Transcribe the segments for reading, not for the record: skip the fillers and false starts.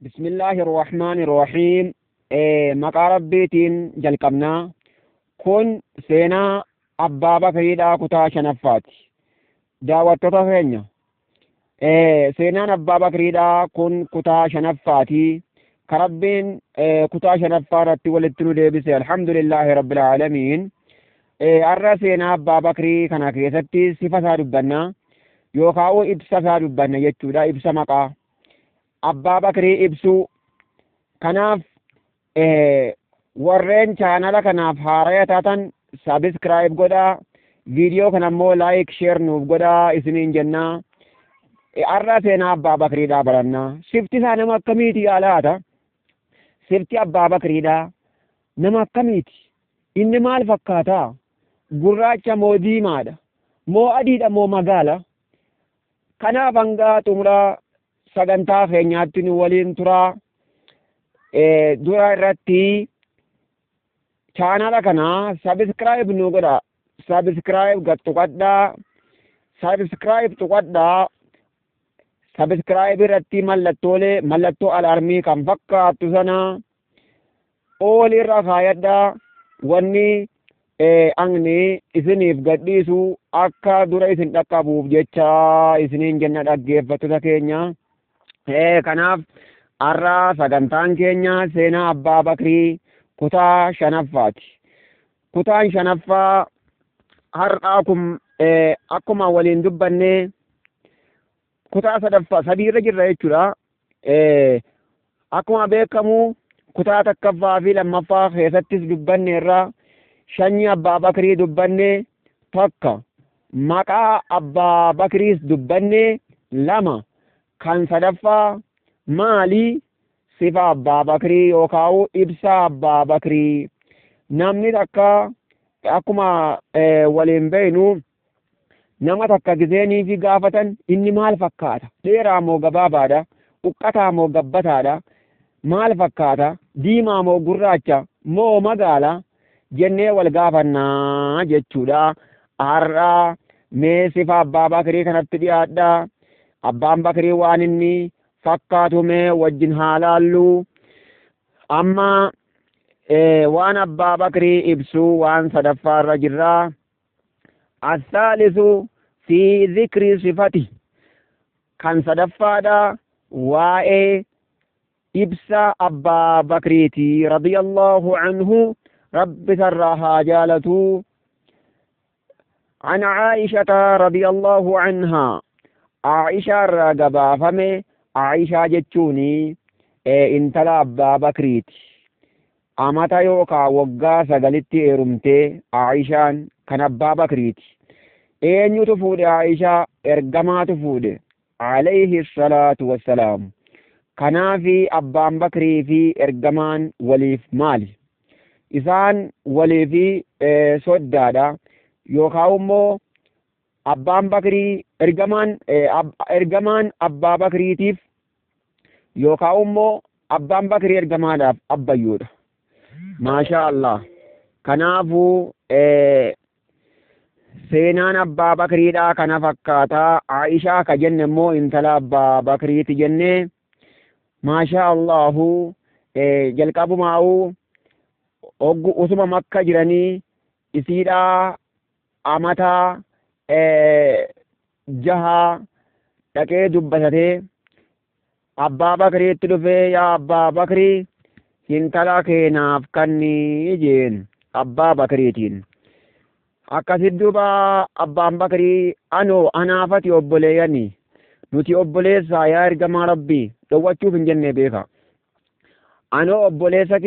بسم الله الرحمن الرحيم. مقا ربيتين جلقبنا كن سينا أبابا كريدا كتا شنفات داوتو تفينيا. سينا أبابا كريدا كن كتا شنفاتي كربين كتا شنفات ولدتنو ديبسي الحمد لله رب العالمين. أرى سينا أبابا كري كنا كيستي صفة دبنا يوكاو إبسا دبنا يتودا إبسا مقا abbaa bakrii ibsuu kanaaf warreen chaanala kanaaf haaraya taatan sabiskiraayib godhaa, viidiyoo kana immoo laayik sheer nuuf godhaa isiniin jennaa. Har'a seenaa abbaa bakriidhaa barannaa. Sifti isaa nama akkamiiti yaalaata? Sifti abbaa bakriidhaa nama akkamiiti? Inni maal fakkaata? Gurraacha moo diimaadha? Moo adiidha moo magaala? Kanaaf hanga xumuraa sagantaa keenyaatti nu waliin turaa. Dura irratti chaanala kana sabiskiraayib nu godha. Sabiskiraayib tuqadhaa. Sabiskiraayib tuqadhaa. Sabiskiraayib irratti mallattoo alaarmii kan fakkaattu sana oolirra kaayadhaa. Wanni angni isiniif gadhiisu akka dura isin dhaqqabuuf jecha isiniin jenna dhaggeeffattoota keenya. Kanaaf har'a sagantaan keenya seenaa abbaa bakrii kutaa shanaffaati. Kutaan shanaffaa har'aa kun akkuma waliin dubbanne kutaa sadiirra jirra jechuudha. Akkuma beekamu kutaa takkaffaa fi lammaffaa keessattis dubbanneerra sanyii abbaa bakrii dubbanne tokko, maqaa abbaa bakriis dubbanne lama, kan sadaffaa maali? Sifa abbaa bakrii yookaan ibsa abbaa bakrii. Namni takka akkuma waliin beeknu nama takka giseenii fi gaafatan inni maal fakkaata? Dheeraa moo gabaabaadha? Uqqataa moo gabbataadha? Maal fakkaata? Diimaa moo gurraacha moo magaala? Jennee wal gaafannaa jechuudha. Har'a mee sifa abbaa bakrii kanatti dhiyaadha. Abbaan bakrii waan inni fakkaatu mee wajjin haa laallu. Amma waan abbaa bakrii ibsu waan sadaffaarra jirra. Assaalisu fi zikri sifati. Kan sadaffaadha waa'ee ibsa abbaa bakriiti radiyallahu anhu. رب سرها جالته عن عائشة رضي الله عنها. عائشة رقبا فمي عائشة جتشوني انتلا أبا بكريت أمتا يوكا وقا سقلتي إرمتي عائشان كان أبا بكريت أين يتفود عائشة إرقما تفود عليه الصلاة والسلام. كان في أبا بكري في إرقمان وليف مالي isaan walii fi soddaadha yookaan immoo abbaan bakrii ergamaan abbaa bakriitiif yookaan immoo abbaan bakrii ergamaadhaaf abbayyuudha. Maashaa Allah. Kanaafuu seenaan abbaa bakriidhaa kana fakkaataa. Aishaa ka jenne immoo intala abbaa bakriiti jennee maashaa Allahu jalqabumaa'uu usuma makka jiranii isiidhaa amataa jaha dhaqee dubbatatee abbaa bakriitti dhufee yaa abbaa bakrii intala keenaaf kannii jeen abbaa bakriitiin. Akkasit duuba abbaan bakrii anaafati obboleeyyanii nuti obboleessaa yaa ergamaa rabbii dhowwachuuf hin jenne beeka. Anoo obboleessa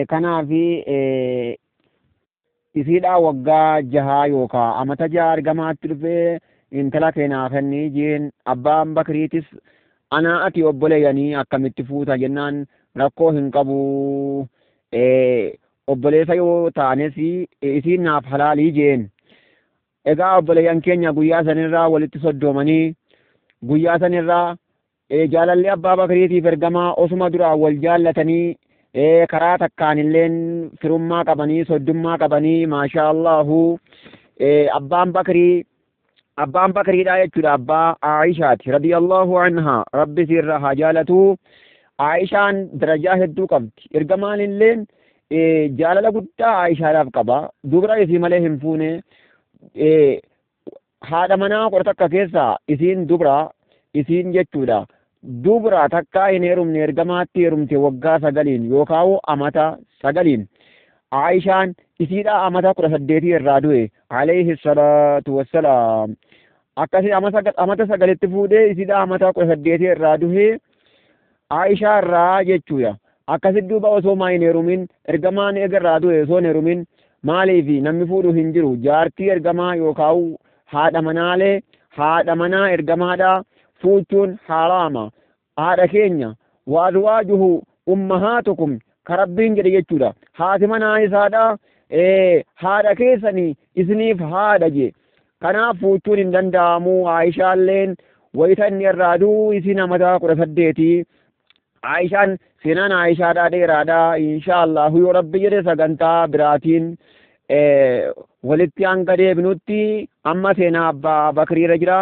kanaafi isiidhaa waggaa jahaa yookaan amata jaha ergamaatti dhufee intala keenaaf kannii jeen abbaan bakriitis anaa ati obboleeyyanii akkamitti fuuta jennaan rakkoo hin qabu obboleessa yoo taanes isiin naaf halaalii jeen. Egaa obboleeyyan keenya guyyaa sanirraa walitti soddoomanii guyyaa sanirraa jaalalli abbaa bakriitiif ergamaa osuma duraa wal jaallatanii karaa takkaan illeen firummaa qabanii soddummaa qabanii maashaa allahu abbaan bakriidha jechuudha abbaa Aishaati radiyallahu anha rabbi sirra haa jaalatu. Aishaan darajaa hedduu qabdi ergamaan illeen jaalala guddaa Aishaadhaaf qaba dubra isii malee hin fuune haadha manaa kudha takka keessaa isiin dubra isiin jechuudha dubra takkaa hin heerumne ergamaatti heerumte waggaa 9 yookaan amata 9 Aishaan isiidha amata 18 irraa du'e alayhi salaatu wassalaam akkasii amata 9tti fuudhee isiidha amata 18 irraa du'e Aishaa irraa jechuudha akkasitti duuba osoo maa hin heerumin ergamaan eegarraa du'e osoo hin heerumin maaliif namni fuudhu hin jiru jaartii ergamaa yookaan haadha manaalee haadha manaa ergamaadha fuuchuun haraama haadha keenya waazwaajuhu ummahaatukum karabbiin jedhe jechuudha haati manaa isaadha haadha keessanii isiniif haadha je kanaaf fuuchuun hin danda'amu Aishaalleen wayita inni irraa du'u isiin amata 18 Aishaan seenaan Aishaadhaa dheeraadha inshaallahu yoo rabbi jedhe sagantaa biraatiin walitti hanga deebinutti amma seenaa abbaa bakriirra jira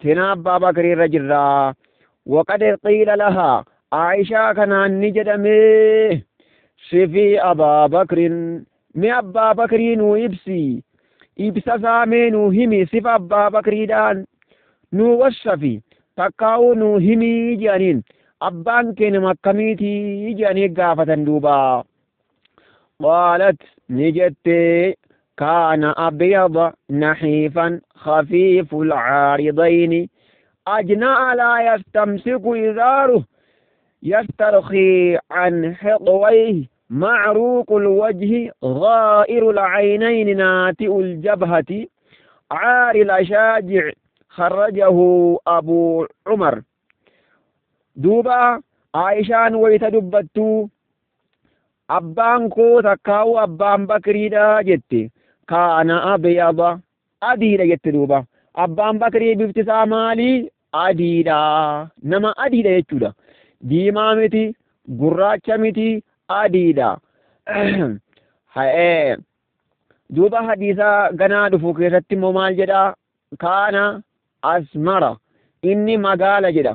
seenaa abbaa bakriirra jirra waqad qiila lahaa Aishaa kanaan ni jedhame sifii abbaa bakrin mi abbaa bakrii nuu ibsa saamee nuu himi sifa abbaa bakriidhaan nuu wassafi takkaa'uu nuu himii jedhaniin abbaan keenya akkamiitii jedhanii gaafatan duuba qaalat ni jette kaana abyada nahiifan khafiifu alcaaridayni ajna'a laa yastamsiku izaaruh يسترخي عن حقويه معروق الوجه غائر العينين ناتئ الجبهة عار الأشاجع خرجه أبو عمر دوبا عائشان ويتدبتو أبان كو تكاو أبان بكريدا جت كان أبيض أديدا جت دوبا أبان بكري بابتسامالي أديدا نما أديدا يجودا diimaa miti gurraacha miti adiidha duuba hadiisa ganaa dhufu keessatti immoo maal jedha kaana asmara inni magaala jedha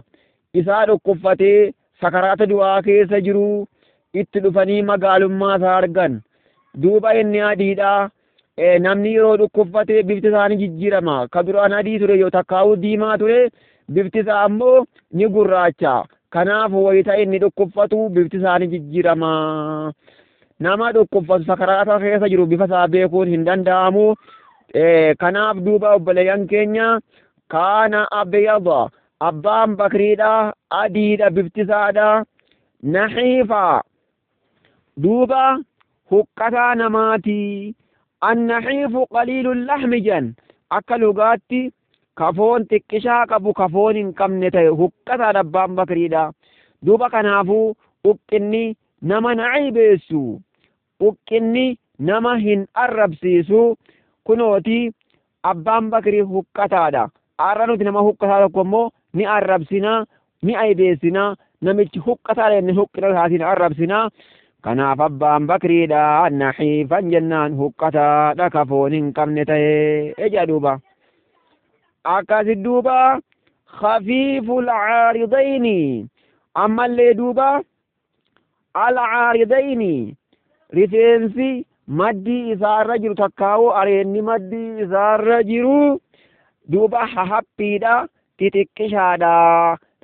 isaa dhukkuffatee sakaraata du'aa keessa jiru itti dhufanii magaalummaa isaa argan duuba inni adiidha namni yeroo dhukkuffatee bifti isaanii jijjiirama ka duraan adii ture yoo takkaa'u diimaa ture bifti isaa ammoo ni gurraacha kanaaf wayita inni dhukkufatu bifti isaanii jijjiirama nama dhukkufatu sakaraata keessa jiru bifa isaa beekuun hin danda'amu kanaaf duuba obboleeyyan keenya kaana abyada abbaan bakriidha adiidha bifti isaadha nahiifa duuba huqqataa namaati annahiifu qaliilu lahmi jan akka lugaatti kafoon xiqqishaa qabu kafoon hin qabne ta'e huqqataan abbaan bakriidha duuba kanaafuu huqqinni nama nacibeessu huqqinni nama hin arrabsiisu kunooti abbaan bakrii huqqataadha arra nuti nama huqqataa tokko immoo ni arrabsina ni aibeessina namichi huqqataadha inni huqqina isaatiin arrabsina kanaaf abbaan bakriidha nahiifan jennaan huqqataadha kafoon hin qabne ta'e eja duuba akkasi duuba khafiifu alcaaridayni ammallee duuba alcaaridayni rifeensi maddii isaarra jiru takkaa'u areenni maddii isaarra jiru duuba hahaphiidha xixiqqishaadha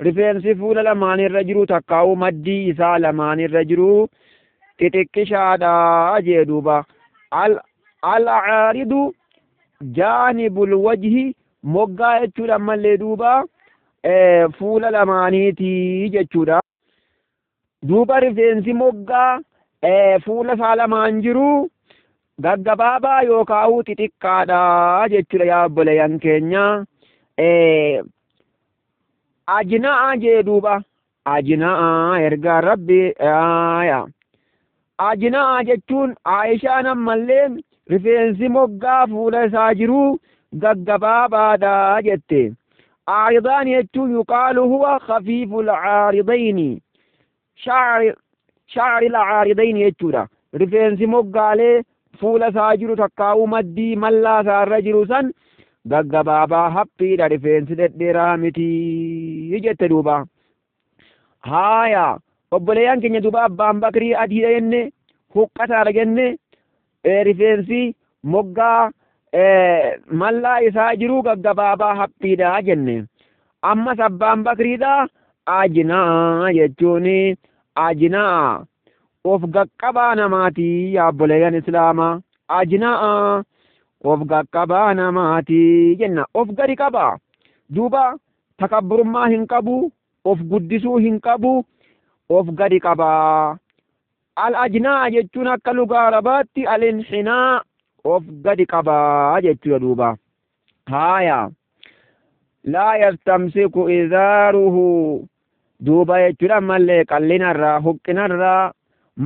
rifeensi fuula lamaanirra jiru takkaa'u maddii isaa lamaanirra jiru xixiqqishaadha jee duuba alcaaridu jaanibul wajhi moggaa jechuudha ammallee duuba fuula lamaaniiti jechuudha duuba rifeensi moggaa fuula isaa lamaan jiru gaggabaabaa yookaan xixiqqaadha jechuudha yaa obboleeyyan keenya ajna'a jee duuba ajna'a ergaa rabbi ajna'a jechuun Aishaan ammallee rifeensi moggaa fuula isaa jiru gaggabaabaadha jette عارضان يجو يقال هو خفيف العارضين شعر العارضين يجو رفينسي مقالي فول ساجر تقاو مدي ملا سارجر سن gaggabaa haphiidha rifeensi dhedheeraa miti jette duuba. Haaya obboleeyyan keenya duuba abbaan bakrii adiidha jenne huqqataadha jenne rifeensi moggaa mallaa isaa jiru gaggabaabaa haphiidha jenne. Ammas abbaan bakriidha ajinaa jechuun ajinaa of gaqqabaa namaati yaa obboleeyyan islaamaa ajinaa of gaqqabaa namaati jenna. Of gadi qaba duuba takabburummaa hin qabu, of guddisuu hin qabu, of gadi qaba. Al ajnaa jechuun akka lugaa arabaatti al inxinaa of gadi qaba jechuudha duuba. Haaya laa yastamsiku izaaruhu duuba jechuudha mallee qallinarraa huqqinarraa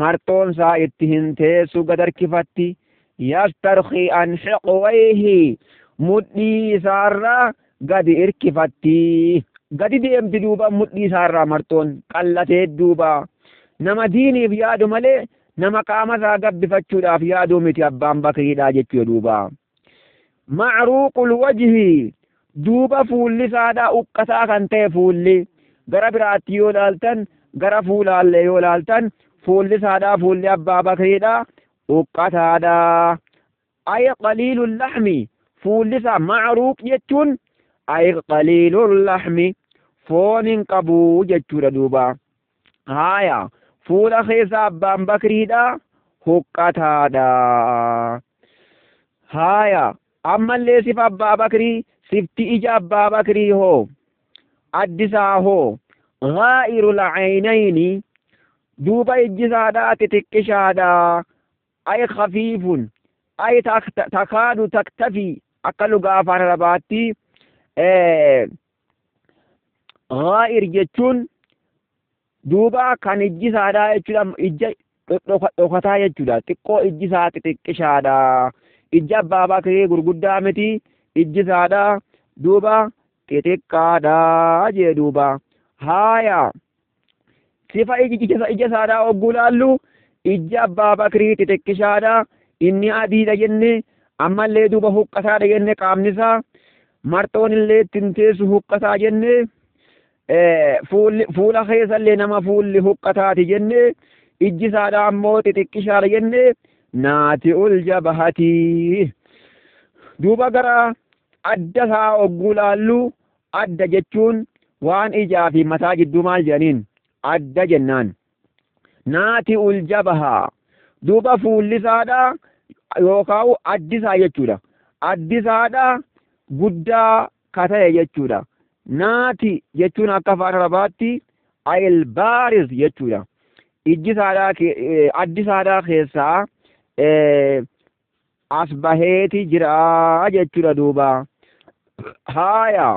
marxoonsaa itti hin teessu gad harkifatti. يسترخي عن حقويه مدي سارة قد إركفتي قد ديم دوبا مدي سارة مرتون قلت دوبا نما ديني بيادو ملي نما قامتا قد فتشودا بيادو متي أبان بكري داجت دوبا معروق الوجه دوبا فولي سادا أقتا كنتي فولي غرب راتي يولالتن غرب فولال يولالتن فولي سادا فولي أبا بكري دا uqqataadha. Ay qaliilul laxmi fuullisaa macruuq jechuun ay qaliilul laxmi foon hin qabu jechuudha duuba. Haaya fuula keessa abbaan bakriidha huqqataadha. Haaya ammallee sifa abbaa bakrii sifti ija abbaa bakrii hoo addisaa hoo ghaa'irul caynayni duuba ijjisaadha xixiqqishaadha. أي خفيف أي تكاد تكتفي أقل قافان رباتي غائر جتون دوبا كان إجيس هذا يجلم إجا وقتا يجلا تقو إجيس هذا تكشادا إجا بابا كي غرغدا متي إجيس هذا دوبا تكادا جي دوبا هايا sifa ija saadaa oggulaallu ija abbaa bakrii xixiqqishaadha inni adiidha jenne ammallee duuba huqqasaadha jenne qaamnisaa marxoon illee ittiin teessu huqqasaa jenne fuula keessallee nama fuulli huqqataati jenne ijji isaadha ammoo xixiqqishaadha jenne naati'ul jabahatii duuba gara adda isaa oggulaallu adda jechuun waan ijaa fi mataa gidduu maal jedhaniin adda jennaan naati'ul jabahaa duuba fuullisaadha yookaan addisaa jechuudha addisaadha guddaa kata'e jechuudha naati jechuun akka afaan arabaatti ayil baaris jechuudha addisaadhaa keessaa as baheeti jira jechuudha duuba haaya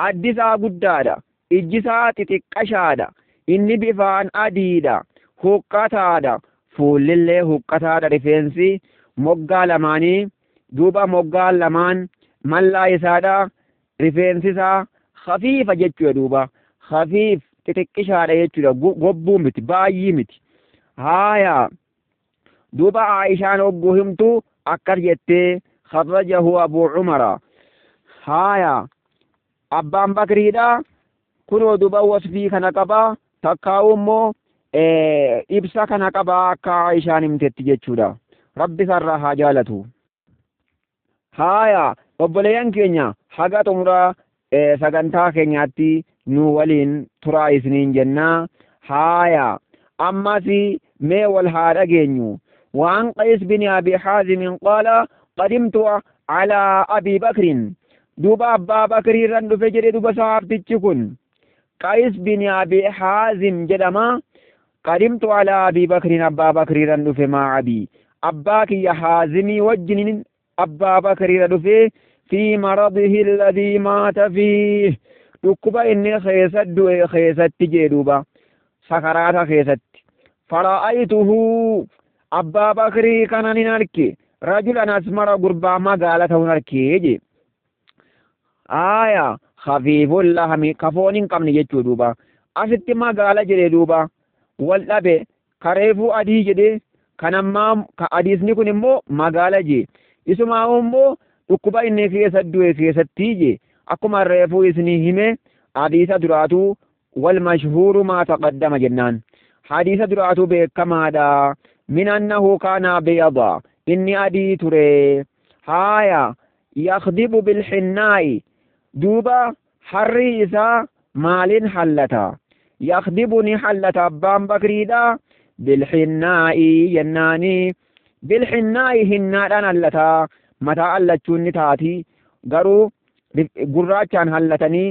addisaa guddaadha ijjisaa xixiqqashaadha inni bifaan adiidha huqqataadha fuullillee huqqataadha rifeensi moggaa lamaanii duuba moggaan lamaan mallaa isaadha rifeensisaa khafiifa jechuudha duuba khafiif xixiqqishaadha jechuudha gobbuu miti baay'ii miti haaya duuba Aishaan ogguu himtu akkas jettee kharrajahu Abuu Umara haaya abbaan bakriidha kunoo duuba wasfii kana qabaa takkaa'u immoo ibsa kana qabaa akka Aishaan himtetti jechuudha rabbi sarraa haa jaalatu haaya obboleeyyan keenya haga xumuraa sagantaa keenyaatti nu waliin turaa isiniin jennaa haaya ammas mee wal haa dhageenyu waan Qays bin Abi Haazim qaala qadimtu alaa Abi Bakrin duuba abbaa bakrii irran dhufe jedhe duuba sahaabtichi kun Qays bin Abi Haazim jedhama qadimtu alaa Abi Bakrin abbaa bakrii irran dhufe maa abii abbaa kiyya Haazimii wajjinin abbaa bakrii irra dhufe fi maradihi alladhii maata fiih dhukkuba inni keessa du'e keessatti jedhuuba sakaraata keessatti fara'aytuhu abbaa bakrii kana nin arke rajulan asmara gurbaa magaala ta'uun arkee je aaya khafiiful lahmi kafoon hin qabne jechuu duuba asitti magaala jedhee duuba wal dhabe kareefuu adii jedhee kan ammaa ka adiisni kun immoo magaala jee isumaa immoo dhukkuba inni keessa du'e keessatti jee akkuma reefuu isinii hime hadiisa duraatu wal mashhuuru maa taqaddama jennaan hadiisa duraatu beekamaadha min annahu kaana abyada inni adii ture haaya yakhdibu bilxinnaa'i duuba harri isaa maalin hallata yakhdibu ni hallata abbaan bakriidha bilxinnaa'i jennaani bilxinnaa'i hinnaadhaan hallata mataa hallachuun ni taati garuu gurraachaan hallatanii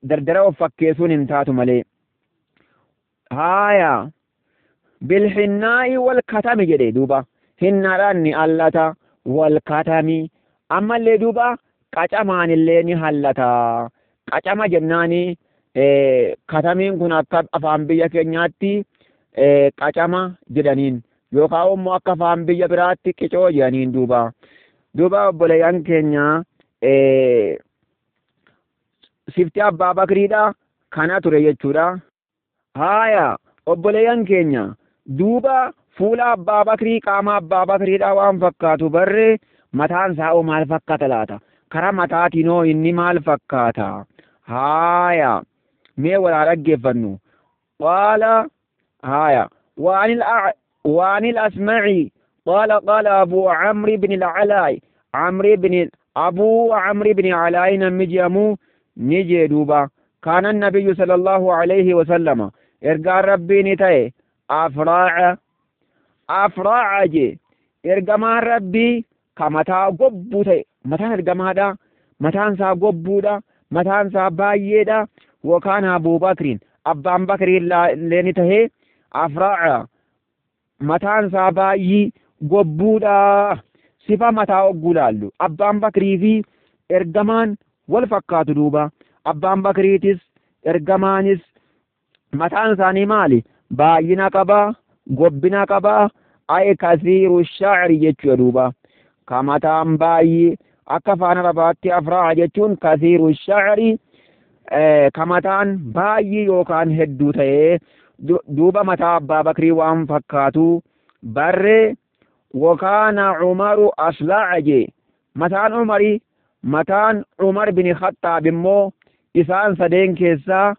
dardara of fakkeessuun hin taatu malee haaya bilxinnaa'i wal katami jedhe duuba hinnaadhaan ni hallata wal katami ammallee duuba qacamaan illee ni hallata qacama jennaani katamiin kun akka afaan biyya keenyaatti qacama jedhaniin yookaan immoo akka afaan biyya biraatti qicoo jedhaniin duuba obboleeyyan keenya sifti abbaa bakriidha kana ture jechuudha haaya obboleeyyan keenya duuba fuula abbaa bakrii qaama abbaa bakriidha waan fakkaatu barre mataan isaa maal fakkaata laata karaa mataatinoo inni maal fakkaata haaya mee walaa dhaggeeffannu qaala haaya وعن الأسمعي قال أبو عمرو بن العلاء أبو عمرو بن علاء نمجيمو نجي دوبا كان النبي صلى الله عليه وسلم إرقى ربي نتاي أفراع جي إرقى ما ربي كمتا قبو تاي متان إرقى ما دا متان سا قبو دا متان سا بايي دا وكان أبو بكر أبان بكر لنتاي أفراع متان سا بايي قبو دا sifa mataa ogguu laallu abbaan bakrii fi ergamaan wal fakkaatu duuba abbaan bakriitis ergamaanis mataan isaanii maali baay'ina qabaa gobbina qabaa ay kasiiru sha'ri jechuudha duuba ka mataan baay'ee akka afaan arabaatti afraa jechuun kasiiru sha'ri ka mataan baay'ee yookaan hedduu ta'ee duuba mataa abbaa bakrii waan fakkaatu barree وكان عمر أصلع جي متان عمر بن خطاب مو إسان سدين كيسا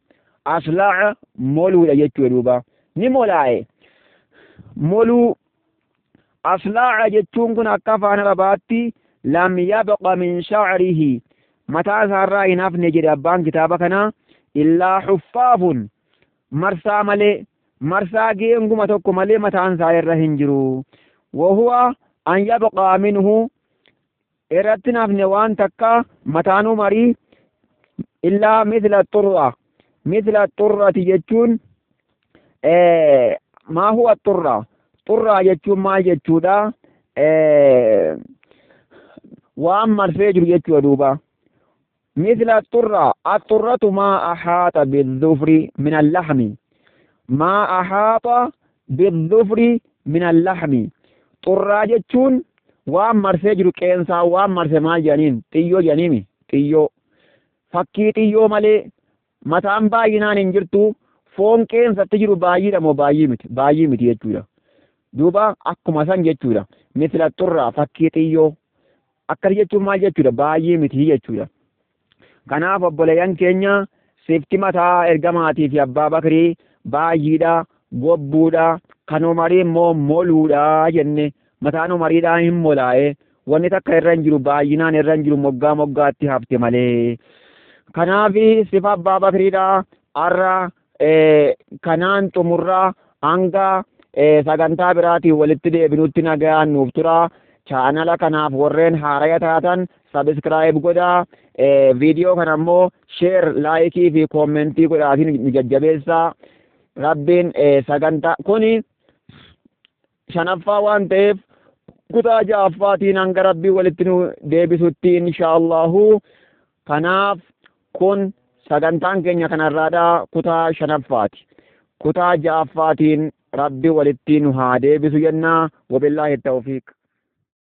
أصلع مولو يجتو دوبا نمولاي مولو أصلع جتون كن أكفان رباتي لم يبق من شعره متى سرى إناف نجري أبان كتابكنا إلا حفاف مرسى ملي مرسى جينكم أتوكم ملي متان ساير رهنجرو وهو أن يبقى منه إرتنا في نوان تكا متانو مري إلا مثل الطرة يجون ما هو طرة يجون ما يجودا وأما الفجر يجو دوبا مثل الطرة ما أحاط بالظفر من اللحم ما أحاط بالظفر من اللحم xurraa jechuun waan marsee jiru qeensaa waan marse maal jedhaniin xiyyoo jedhaniimi xiyyoo fakkii xiyyoo malee mataan baay'inaan hin jirtu foon qeensatti jiru baay'eedha moo baay'ee miti jechuudha duuba akkuma san jechuudha misla xurraa fakkii xiyyoo akkas jechuun maal jechuudha baay'ee miti jechuudha kanaaf obboleeyyan keenya sifti mataa ergamaatii fi abbaa bakrii baay'eedha gobbuudha kan umarii immoo moluudha jenne mataan umariidhaa hin molaa'e wanni takka irra hin jiru baay'inaan irra hin jiru moggaatti hafte malee kanaaf sifa abbaa bakriidhaa har'a kanaan xumurraa hanga sagantaa biraatiin walitti deebinutti nagayaan nuuf tura chaanala kanaaf warreen haaraya taatan sabiskiraayib godhaa viidiyoo kana immoo sheer laayikii fi koomentii godhaatiin jajjabeessaa rabbiin sagantaa kuni shanaffaa waan ta'eef kutaa ja'affaatiin hanga rabbii walitti nu deebisutti inshaallahu kanaaf kun sagantaan keenya kanarraadha kutaa shanaffaati kutaa ja'affaatiin rabbii walitti nu haa deebisu jennaa wabillaahi tawfiiq